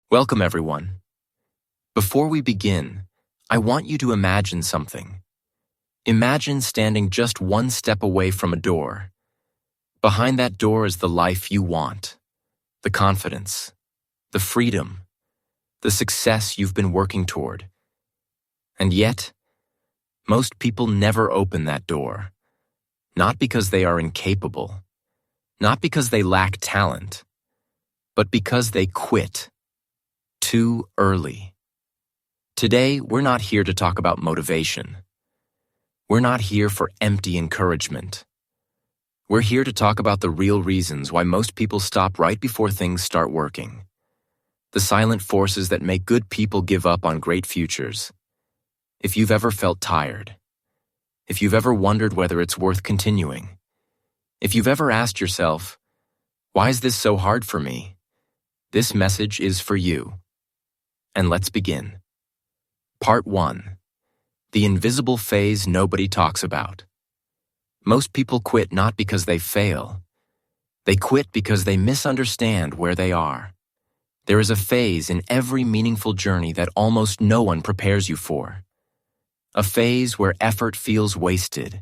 Welcome, everyone. Before we begin, I want you to imagine something. Imagine standing just one step away from a door. Behind that door is the life you want, the confidence, the freedom, the success you've been working toward. And yet, most people never open that door. Not because they are incapable, not because they lack talent, but because they quit too early. Today, we're not here to talk about motivation. We're not here for empty encouragement. We're here to talk about the real reasons why most people stop right before things start working. The silent forces that make good people give up on great futures. If you've ever felt tired, if you've ever wondered whether it's worth continuing, if you've ever asked yourself, why is this so hard for me? This message is for you. And let's begin. Part 1. The invisible phase nobody talks about. Most people quit not because they fail. They quit because they misunderstand where they are. There is a phase in every meaningful journey that almost no one prepares you for. A phase where effort feels wasted,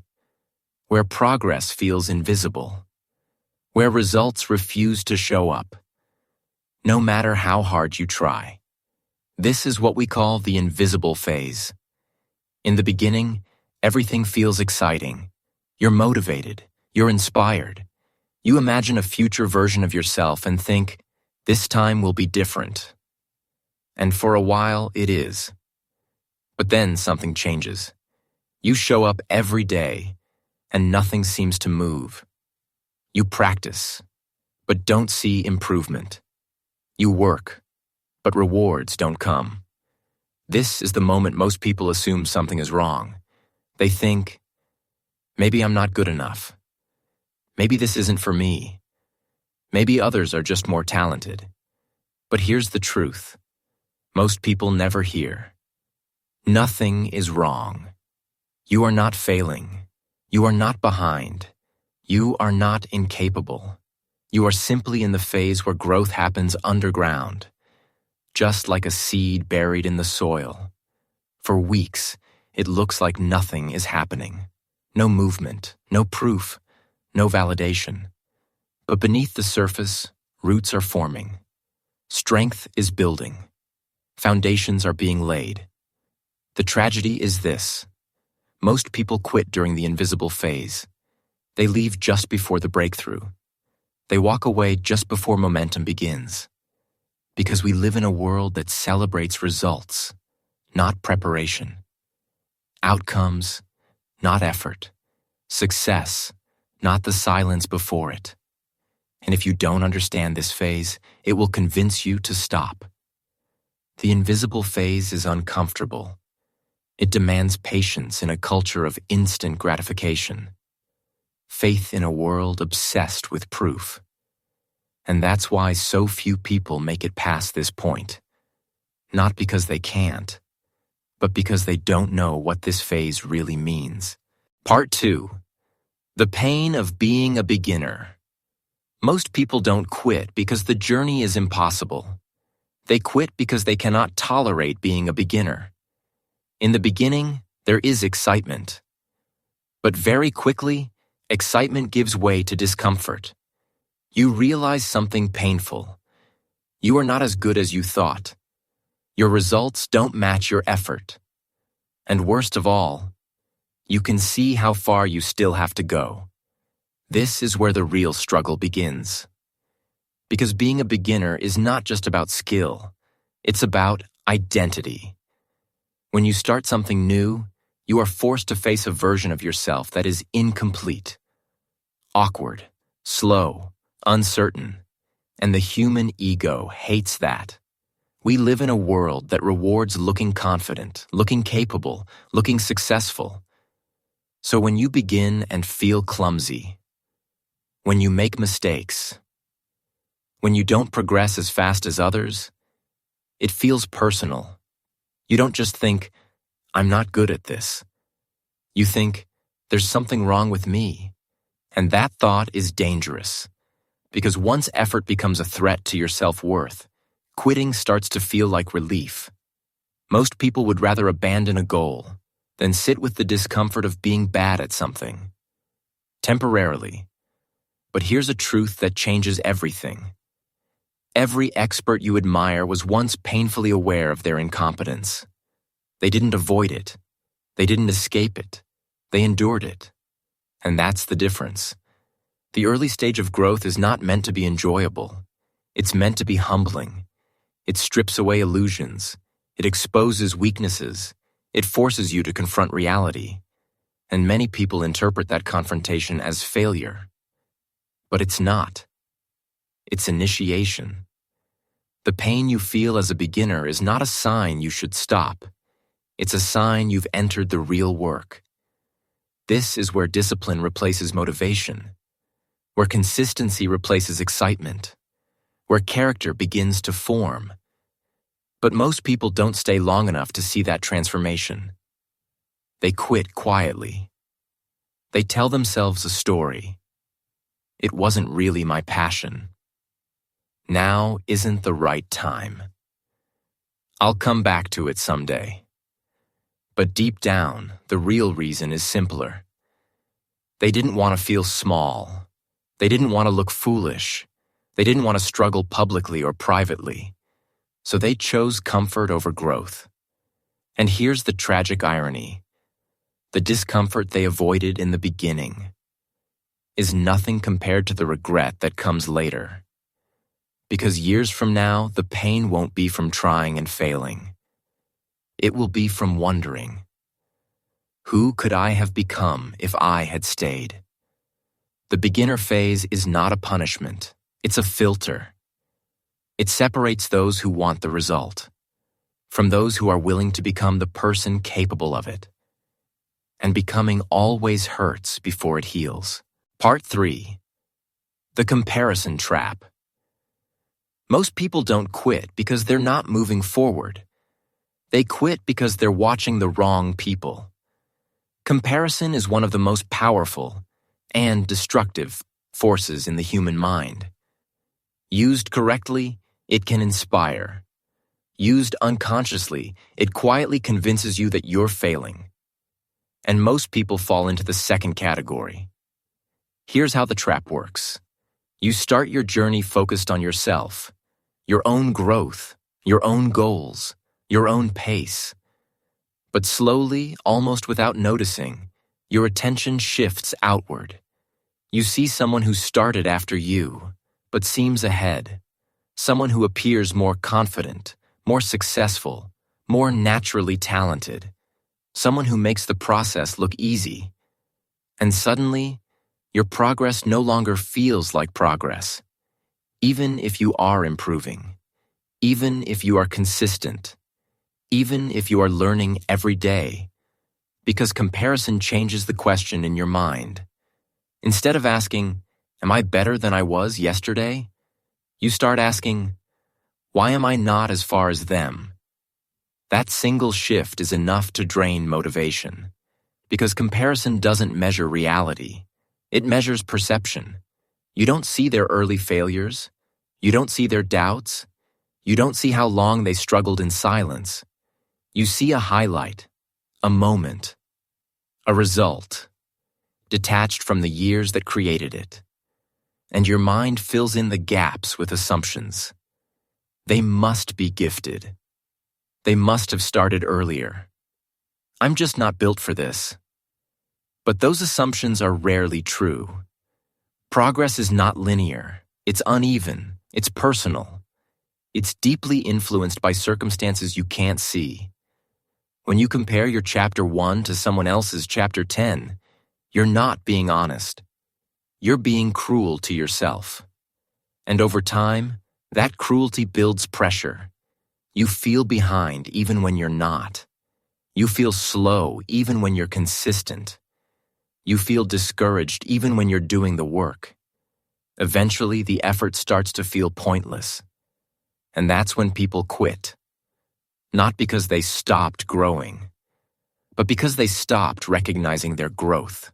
where progress feels invisible, where results refuse to show up, no matter how hard you try. This is what we call the invisible phase. In the beginning, everything feels exciting. You're motivated. You're inspired. You imagine a future version of yourself and think, this time will be different. And for a while, it is. But then something changes. You show up every day, and nothing seems to move. You practice, but don't see improvement. You work, but rewards don't come. This is the moment most people assume something is wrong. They think, maybe I'm not good enough. Maybe this isn't for me. Maybe others are just more talented. But here's the truth. Most people never hear. Nothing is wrong. You are not failing. You are not behind. You are not incapable. You are simply in the phase where growth happens underground, just like a seed buried in the soil. For weeks, it looks like nothing is happening. No movement, no proof, no validation. But beneath the surface, roots are forming. Strength is building. Foundations are being laid. The tragedy is this. Most people quit during the invisible phase. They leave just before the breakthrough. They walk away just before momentum begins. Because we live in a world that celebrates results, not preparation. Outcomes, not effort. Success, not the silence before it. And if you don't understand this phase, it will convince you to stop. The invisible phase is uncomfortable. It demands patience in a culture of instant gratification. Faith in a world obsessed with proof. And that's why so few people make it past this point. Not because they can't, but because they don't know what this phase really means. Part 2. The pain of being a beginner. Most people don't quit because the journey is impossible. They quit because they cannot tolerate being a beginner. In the beginning, there is excitement. But very quickly, excitement gives way to discomfort. You realize something painful. You are not as good as you thought. Your results don't match your effort. And worst of all, you can see how far you still have to go. This is where the real struggle begins. Because being a beginner is not just about skill. It's about identity. When you start something new, you are forced to face a version of yourself that is incomplete, awkward, slow, uncertain, and the human ego hates that. We live in a world that rewards looking confident, looking capable, looking successful. So when you begin and feel clumsy, when you make mistakes, when you don't progress as fast as others, it feels personal. You don't just think, I'm not good at this. You think, there's something wrong with me. And that thought is dangerous. Because once effort becomes a threat to your self-worth, Quitting starts to feel like relief. Most people would rather abandon a goal than sit with the discomfort of being bad at something. Temporarily. But here's a truth that changes everything. Every expert you admire was once painfully aware of their incompetence. They didn't avoid it. They didn't escape it. They endured it. And that's the difference. The early stage of growth is not meant to be enjoyable. It's meant to be humbling. It strips away illusions. It exposes weaknesses. It forces you to confront reality. And many people interpret that confrontation as failure. But it's not. It's initiation. The pain you feel as a beginner is not a sign you should stop. It's a sign you've entered the real work. This is where discipline replaces motivation, where consistency replaces excitement, where character begins to form. But most people don't stay long enough to see that transformation. They quit quietly. They tell themselves a story. It wasn't really my passion. Now isn't the right time. I'll come back to it someday. But deep down, the real reason is simpler. They didn't want to feel small. They didn't want to look foolish. They didn't want to struggle publicly or privately. So they chose comfort over growth. And here's the tragic irony. The discomfort they avoided in the beginning is nothing compared to the regret that comes later. Because years from now, the pain won't be from trying and failing. It will be from wondering, who could I have become if I had stayed? The beginner phase is not a punishment. It's a filter. It separates those who want the result from those who are willing to become the person capable of it. And becoming always hurts before it heals. Part 3. The comparison trap. Most people don't quit because they're not moving forward. They quit because they're watching the wrong people. Comparison is one of the most powerful and destructive forces in the human mind. Used correctly, it can inspire. Used unconsciously, it quietly convinces you that you're failing. And most people fall into the second category. Here's how the trap works. You start your journey focused on yourself, your own growth, your own goals, your own pace. But slowly, almost without noticing, your attention shifts outward. You see someone who started after you, but seems ahead. Someone who appears more confident, more successful, more naturally talented. Someone who makes the process look easy. And suddenly, your progress no longer feels like progress. Even if you are improving, even if you are consistent, even if you are learning every day, because comparison changes the question in your mind. Instead of asking, am I better than I was yesterday? You start asking, why am I not as far as them? That single shift is enough to drain motivation, because comparison doesn't measure reality. It measures perception. You don't see their early failures. You don't see their doubts. You don't see how long they struggled in silence. You see a highlight, a moment, a result, detached from the years that created it. And your mind fills in the gaps with assumptions. They must be gifted. They must have started earlier. I'm just not built for this. But those assumptions are rarely true. Progress is not linear. It's uneven. It's personal. It's deeply influenced by circumstances you can't see. When you compare your chapter 1 to someone else's chapter 10, you're not being honest. You're being cruel to yourself. And over time, that cruelty builds pressure. You feel behind even when you're not. You feel slow even when you're consistent. You feel discouraged even when you're doing the work. Eventually, the effort starts to feel pointless. And that's when people quit. Not because they stopped growing, but because they stopped recognizing their growth.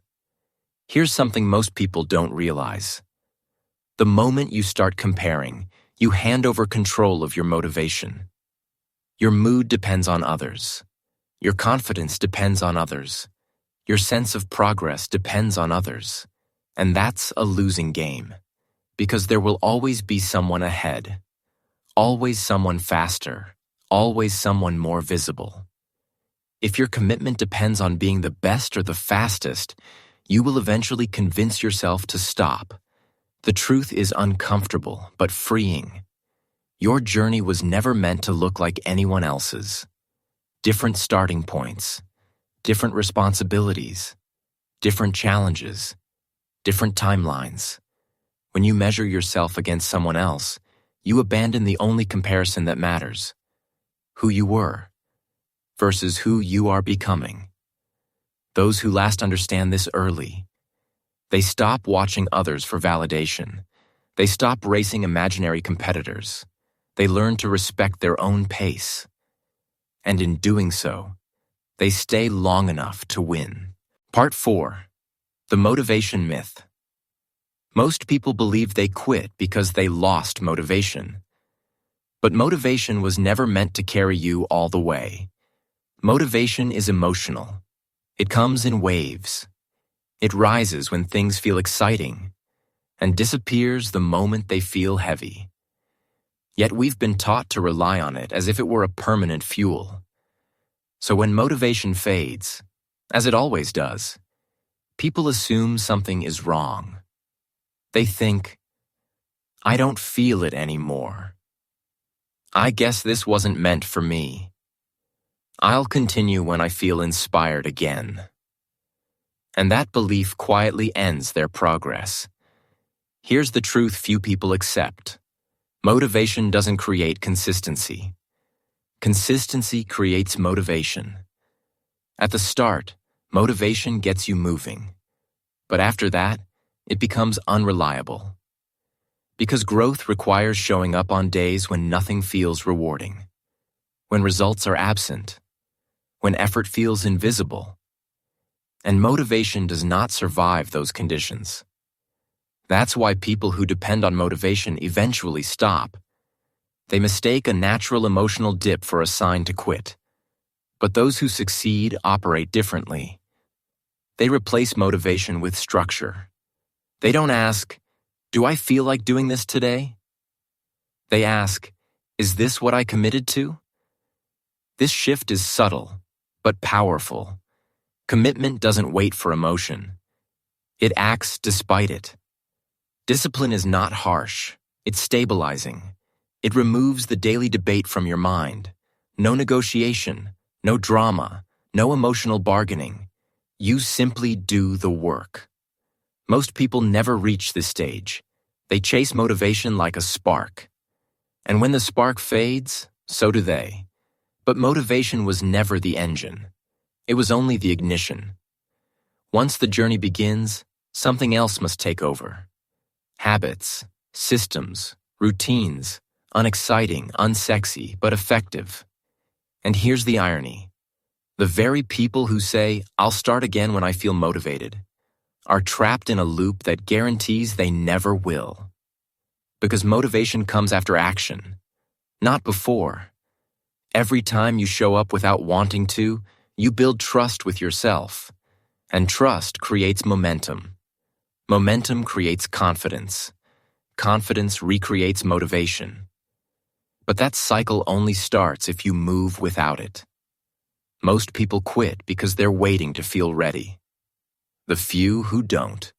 Here's something most people don't realize. The moment you start comparing, You hand over control of your motivation. Your mood depends on others. Your confidence depends on others. Your sense of progress depends on others. And that's a losing game, because there will always be someone ahead, always someone faster, always someone more visible. If your commitment depends on being the best or the fastest, you will eventually convince yourself to stop. The truth is uncomfortable but freeing. Your journey was never meant to look like anyone else's. Different starting points, different responsibilities, different challenges, different timelines. When you measure yourself against someone else, you abandon the only comparison that matters: who you were versus who you are becoming. Those who last understand this early. They stop watching others for validation. They stop racing imaginary competitors. They learn to respect their own pace. And in doing so, they stay long enough to win. Part 4. The motivation myth. Most people believe they quit because they lost motivation. But motivation was never meant to carry you all the way. Motivation is emotional. It comes in waves. It rises when things feel exciting and disappears the moment they feel heavy. Yet we've been taught to rely on it as if it were a permanent fuel. So when motivation fades, as it always does, people assume something is wrong. They think, I don't feel it anymore. I guess this wasn't meant for me. I'll continue when I feel inspired again. And that belief quietly ends their progress. Here's the truth few people accept. Motivation doesn't create consistency. Consistency creates motivation. At the start, motivation gets you moving. But after that, it becomes unreliable. Because growth requires showing up on days when nothing feels rewarding, when results are absent, when effort feels invisible. And motivation does not survive those conditions. That's why people who depend on motivation eventually stop. They mistake a natural emotional dip for a sign to quit. But those who succeed operate differently. They replace motivation with structure. They don't ask, do I feel like doing this today? They ask, is this what I committed to? This shift is subtle, but powerful. Commitment doesn't wait for emotion. It acts despite it. Discipline is not harsh. It's stabilizing. It removes the daily debate from your mind. No negotiation, no drama, no emotional bargaining. You simply do the work. Most people never reach this stage. They chase motivation like a spark. And when the spark fades, so do they. But motivation was never the engine. It was only the ignition. Once the journey begins, something else must take over. Habits, systems, routines, unexciting, unsexy, but effective. And here's the irony. The very people who say, I'll start again when I feel motivated, are trapped in a loop that guarantees they never will. Because motivation comes after action, not before. Every time you show up without wanting to, you build trust with yourself. And trust creates momentum. Momentum creates confidence. Confidence recreates motivation. But that cycle only starts if you move without it. Most people quit because they're waiting to feel ready. The few who don't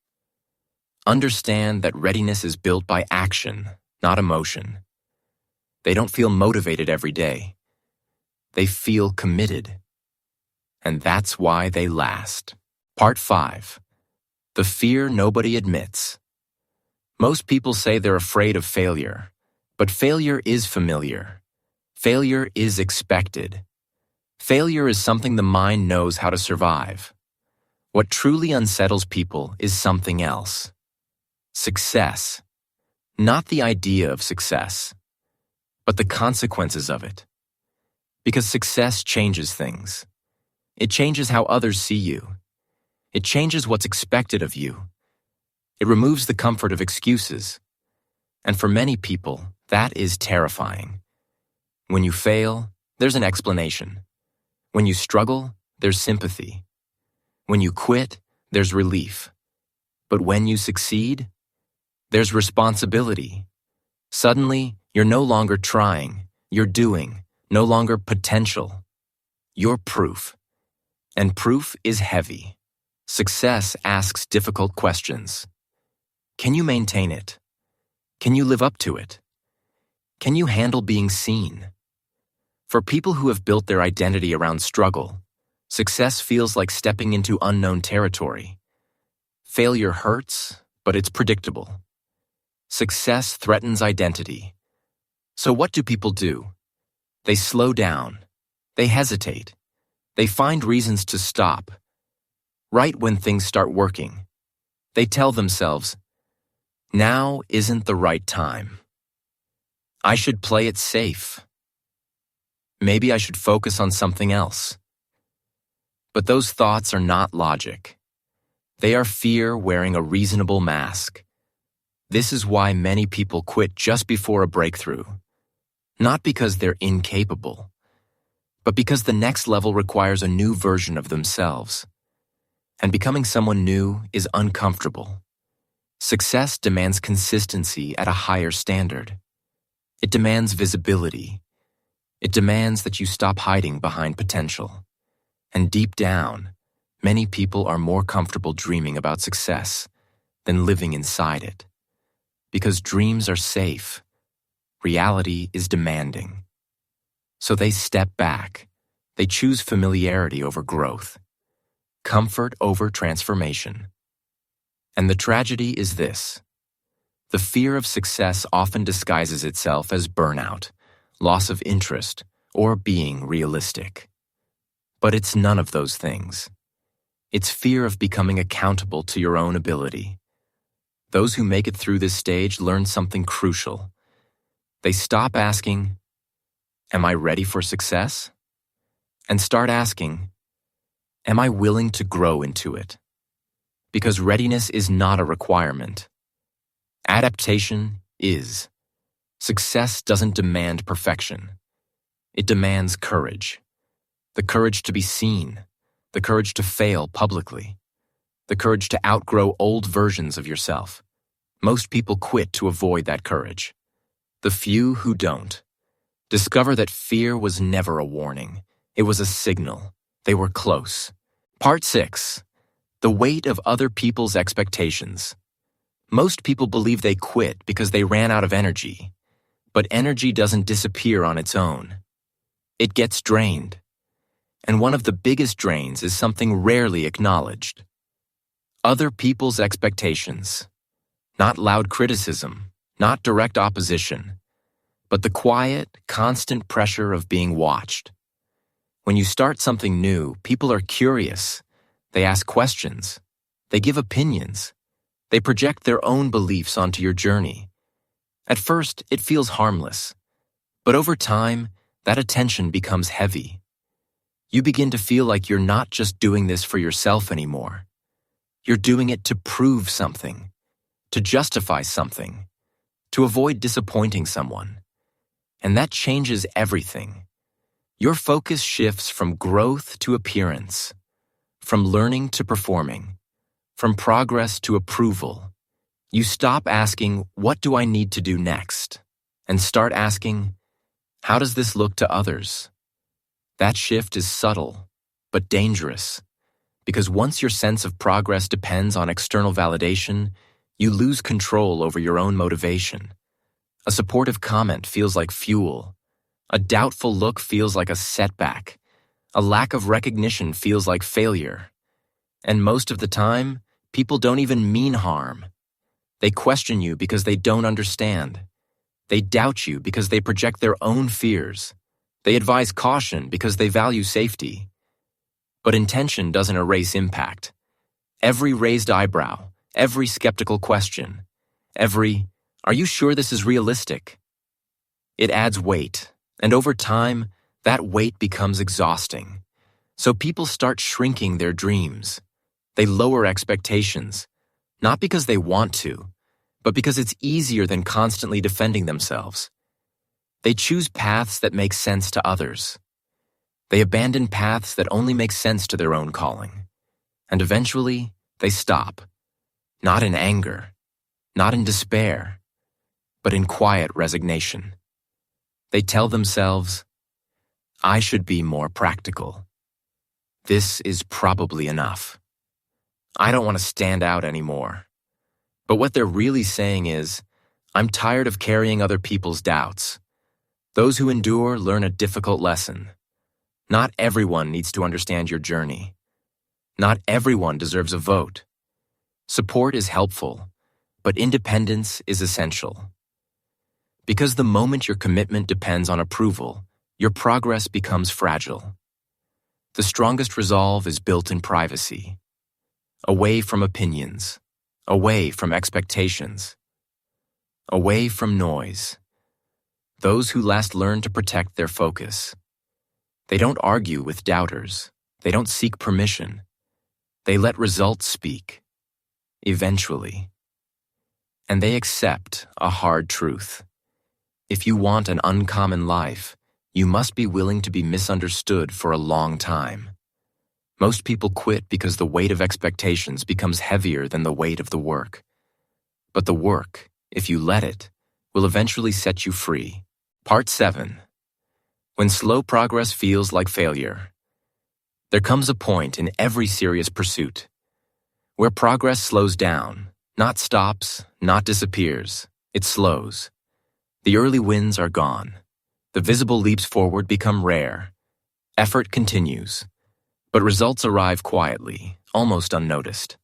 understand that readiness is built by action, not emotion. They don't feel motivated every day. They feel committed. And that's why they last. Part 5. The fear nobody admits. Most people say they're afraid of failure, but failure is familiar. Failure is expected. Failure is something the mind knows how to survive. What truly unsettles people is something else. Success. Not the idea of success, but the consequences of it. Because success changes things. It changes how others see you. It changes what's expected of you. It removes the comfort of excuses. And for many people, That is terrifying. When you fail, there's an explanation. When you struggle, there's sympathy. When you quit, there's relief. But when you succeed, there's responsibility. Suddenly, you're no longer trying, you're doing, no longer potential. You're proof. And proof is heavy. Success asks difficult questions. Can you maintain it? Can you live up to it? Can you handle being seen? For people who have built their identity around struggle, success feels like stepping into unknown territory. Failure hurts, but it's predictable. Success threatens identity. So what do people do? They slow down. They hesitate. They find reasons to stop. Right when things start working, they tell themselves, now isn't the right time. I should play it safe. Maybe I should focus on something else. But those thoughts are not logic. They are fear wearing a reasonable mask. This is why many people quit just before a breakthrough. Not because they're incapable, but because the next level requires a new version of themselves. And becoming someone new is uncomfortable. Success demands consistency at a higher standard. It demands visibility. It demands that you stop hiding behind potential. And deep down, many people are more comfortable dreaming about success than living inside it. Because dreams are safe, reality is demanding. So they step back. They choose familiarity over growth, comfort over transformation. And the tragedy is this. The fear of success often disguises itself as burnout, loss of interest, or being realistic. But it's none of those things. It's fear of becoming accountable to your own ability. Those who make it through this stage learn something crucial. They stop asking, am I ready for success? And start asking, am I willing to grow into it? Because readiness is not a requirement. Adaptation is. Success doesn't demand perfection. It demands courage. The courage to be seen. The courage to fail publicly. The courage to outgrow old versions of yourself. Most people quit to avoid that courage. The few who don't discover that fear was never a warning. It was a signal. They were close. Part 6. The weight of other people's expectations. Most people believe they quit because they ran out of energy. But energy doesn't disappear on its own. It gets drained. And one of the biggest drains is something rarely acknowledged. Other people's expectations. Not loud criticism, not direct opposition, but the quiet, constant pressure of being watched. When you start something new, people are curious. They ask questions. They give opinions. They project their own beliefs onto your journey. At first, it feels harmless, but over time, that attention becomes heavy. You begin to feel like you're not just doing this for yourself anymore. You're doing it to prove something, to justify something, to avoid disappointing someone. And that changes everything. Your focus shifts from growth to appearance, from learning to performing, from progress to approval. You stop asking, what do I need to do next? And start asking, how does this look to others? That shift is subtle, but dangerous, because once your sense of progress depends on external validation, you lose control over your own motivation. A supportive comment feels like fuel. A doubtful look feels like a setback. A lack of recognition feels like failure. And most of the time, people don't even mean harm. They question you because they don't understand. They doubt you because they project their own fears. They advise caution because they value safety. But intention doesn't erase impact. Every raised eyebrow, every skeptical question, every, are you sure this is realistic? It adds weight, and over time, that weight becomes exhausting. So people start shrinking their dreams. They lower expectations, not because they want to, but because it's easier than constantly defending themselves. They choose paths that make sense to others. They abandon paths that only make sense to their own calling. And eventually, they stop. Not in anger, not in despair, but in quiet resignation. They tell themselves, I should be more practical. This is probably enough. I don't want to stand out anymore. But what they're really saying is, I'm tired of carrying other people's doubts. Those who endure learn a difficult lesson. Not everyone needs to understand your journey. Not everyone deserves a vote. Support is helpful, but independence is essential. Because the moment your commitment depends on approval, your progress becomes fragile. The strongest resolve is built in privacy, away from opinions, away from expectations, away from noise. Those who last learn to protect their focus. They don't argue with doubters. They don't seek permission. They let results speak, eventually. And they accept a hard truth. If you want an uncommon life, you must be willing to be misunderstood for a long time. Most people quit because the weight of expectations becomes heavier than the weight of the work. But the work, if you let it, will eventually set you free. Part 7. When slow progress feels like failure. There comes a point in every serious pursuit where progress slows down, not stops, not disappears. It slows. The early wins are gone. The visible leaps forward become rare. Effort continues, but results arrive quietly, almost unnoticed.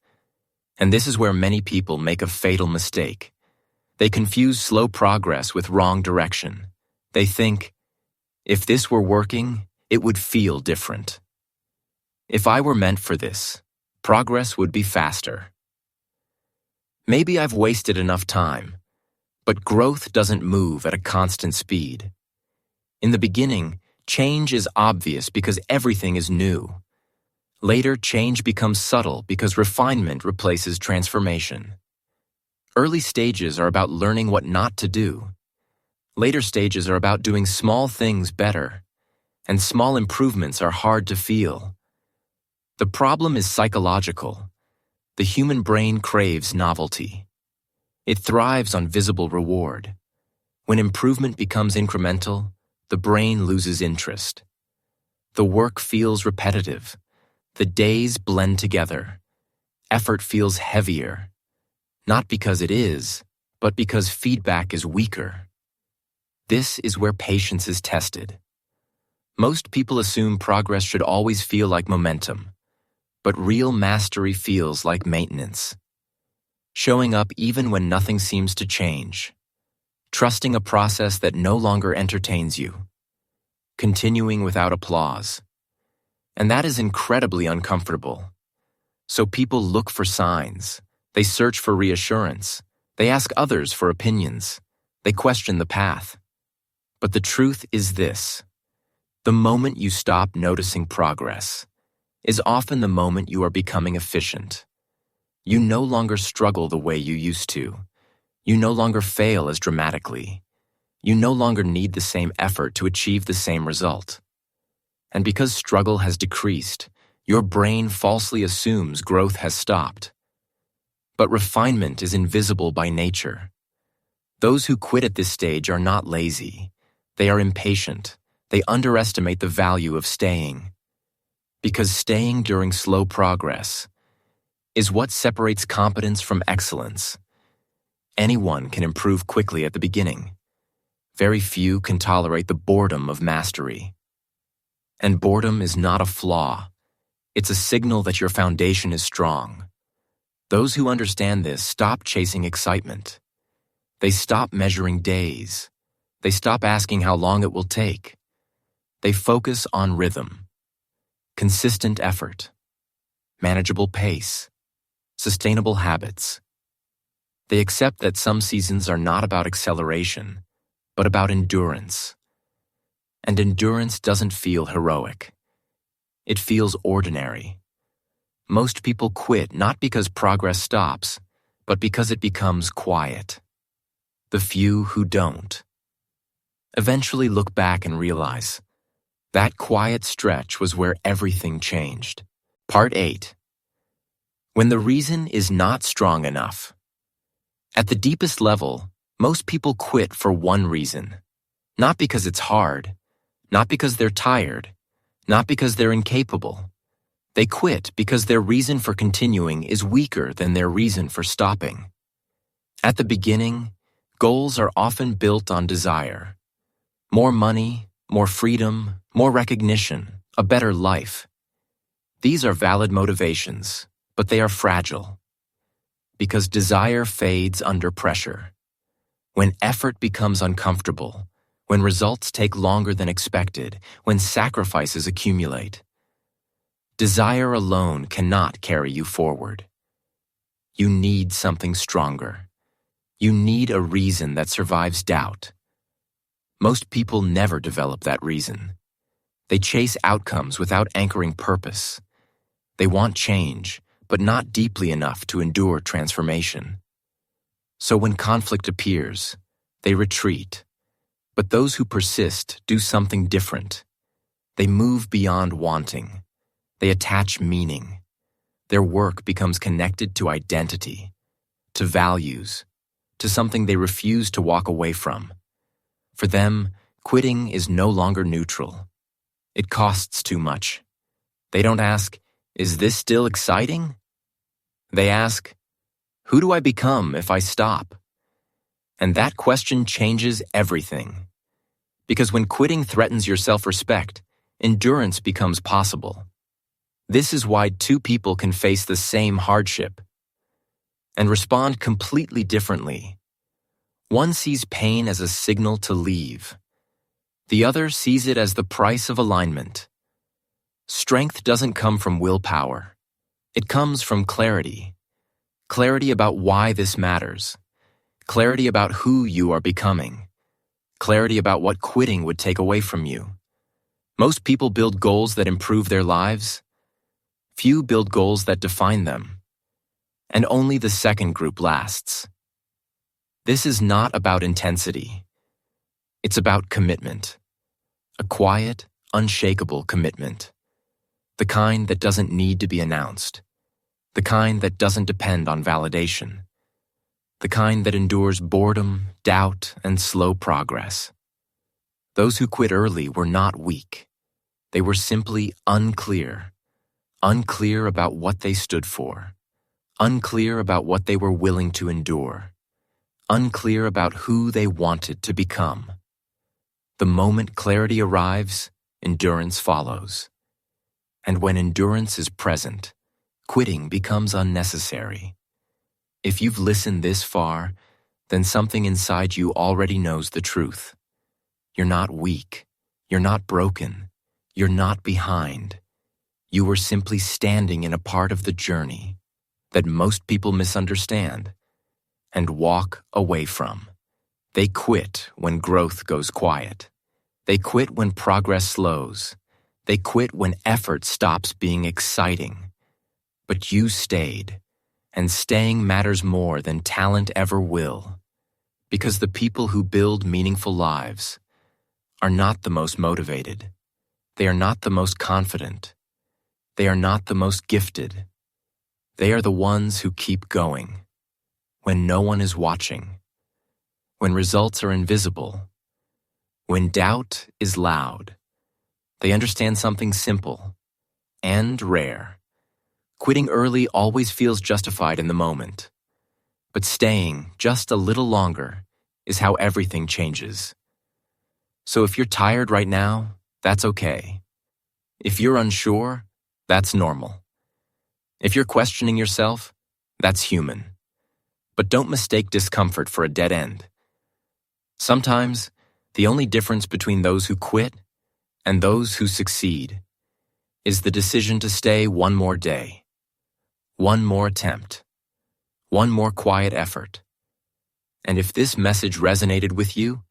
And this is where many people make a fatal mistake. They confuse slow progress with wrong direction. They think, if this were working, it would feel different. If I were meant for this, progress would be faster. Maybe I've wasted enough time, but growth doesn't move at a constant speed. In the beginning, change is obvious because everything is new. Later, change becomes subtle because refinement replaces transformation. Early stages are about learning what not to do. Later stages are about doing small things better, and small improvements are hard to feel. The problem is psychological. The human brain craves novelty. It thrives on visible reward. When improvement becomes incremental, the brain loses interest. The work feels repetitive. The days blend together. Effort feels heavier. Not because it is, but because feedback is weaker. This is where patience is tested. Most people assume progress should always feel like momentum, but real mastery feels like maintenance. Showing up even when nothing seems to change. Trusting a process that no longer entertains you. Continuing without applause. And that is incredibly uncomfortable. So people look for signs. They search for reassurance. They ask others for opinions. They question the path. But the truth is this. The moment you stop noticing progress is often the moment you are becoming efficient. You no longer struggle the way you used to. You no longer fail as dramatically. You no longer need the same effort to achieve the same result. And because struggle has decreased, your brain falsely assumes growth has stopped. But refinement is invisible by nature. Those who quit at this stage are not lazy. They are impatient. They underestimate the value of staying. Because staying during slow progress is what separates competence from excellence. Anyone can improve quickly at the beginning. Very few can tolerate the boredom of mastery. And boredom is not a flaw. It's a signal that your foundation is strong. Those who understand this stop chasing excitement. They stop measuring days. They stop asking how long it will take. They focus on rhythm, consistent effort, manageable pace, sustainable habits. They accept that some seasons are not about acceleration, but about endurance. And endurance doesn't feel heroic. It feels ordinary. Most people quit not because progress stops, but because it becomes quiet. The few who don't Eventually look back and realize that quiet stretch was where everything changed. Part 8. When the reason is not strong enough. At the deepest level, most people quit for one reason. Not because it's hard, not because they're tired, not because they're incapable. They quit because their reason for continuing is weaker than their reason for stopping. At the beginning, goals are often built on desire. More money, more freedom, more recognition, a better life. These are valid motivations, but they are fragile. Because desire fades under pressure. When effort becomes uncomfortable, when results take longer than expected, when sacrifices accumulate. Desire alone cannot carry you forward. You need something stronger. You need a reason that survives doubt. Most people never develop that reason. They chase outcomes without anchoring purpose. They want change, but not deeply enough to endure transformation. So when conflict appears, they retreat. But those who persist do something different. They move beyond wanting. They attach meaning. Their work becomes connected to identity, to values, to something they refuse to walk away from. For them, quitting is no longer neutral. It costs too much. They don't ask, "Is this still exciting?" They ask, "Who do I become if I stop?" And that question changes everything. Because when quitting threatens your self-respect, endurance becomes possible. This is why two people can face the same hardship and respond completely differently. One sees pain as a signal to leave. The other sees it as the price of alignment. Strength doesn't come from willpower. It comes from clarity. Clarity about why this matters. Clarity about who you are becoming. Clarity about what quitting would take away from you. Most people build goals that improve their lives. Few build goals that define them. And only the second group lasts. This is not about intensity. It's about commitment. A quiet, unshakable commitment. The kind that doesn't need to be announced. The kind that doesn't depend on validation. The kind that endures boredom, doubt, and slow progress. Those who quit early were not weak. They were simply unclear. Unclear about what they stood for. Unclear about what they were willing to endure. Unclear about who they wanted to become. The moment clarity arrives, endurance follows. And when endurance is present, quitting becomes unnecessary. If you've listened this far, then something inside you already knows the truth. You're not weak. You're not broken. You're not behind. You were simply standing in a part of the journey that most people misunderstand and walk away from. They quit when growth goes quiet. They quit when progress slows. They quit when effort stops being exciting. But you stayed, and staying matters more than talent ever will, because the people who build meaningful lives are not the most motivated. They are not the most confident. They are not the most gifted. They are the ones who keep going when no one is watching, when results are invisible, when doubt is loud. They understand something simple and rare. Quitting early always feels justified in the moment, but staying just a little longer is how everything changes. So if you're tired right now, that's okay. If you're unsure, that's normal. If you're questioning yourself, that's human. But don't mistake discomfort for a dead end. Sometimes, the only difference between those who quit and those who succeed is the decision to stay one more day, one more attempt, one more quiet effort. And if this message resonated with you,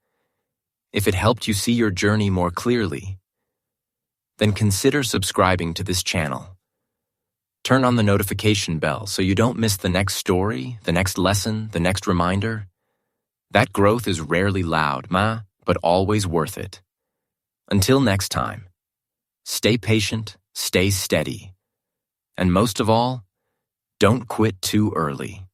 if it helped you see your journey more clearly, then consider subscribing to this channel. Turn on the notification bell so you don't miss the next story, the next lesson, the next reminder. That growth is rarely loud, but but always worth it. Until next time, stay patient, stay steady, and most of all, don't quit too early.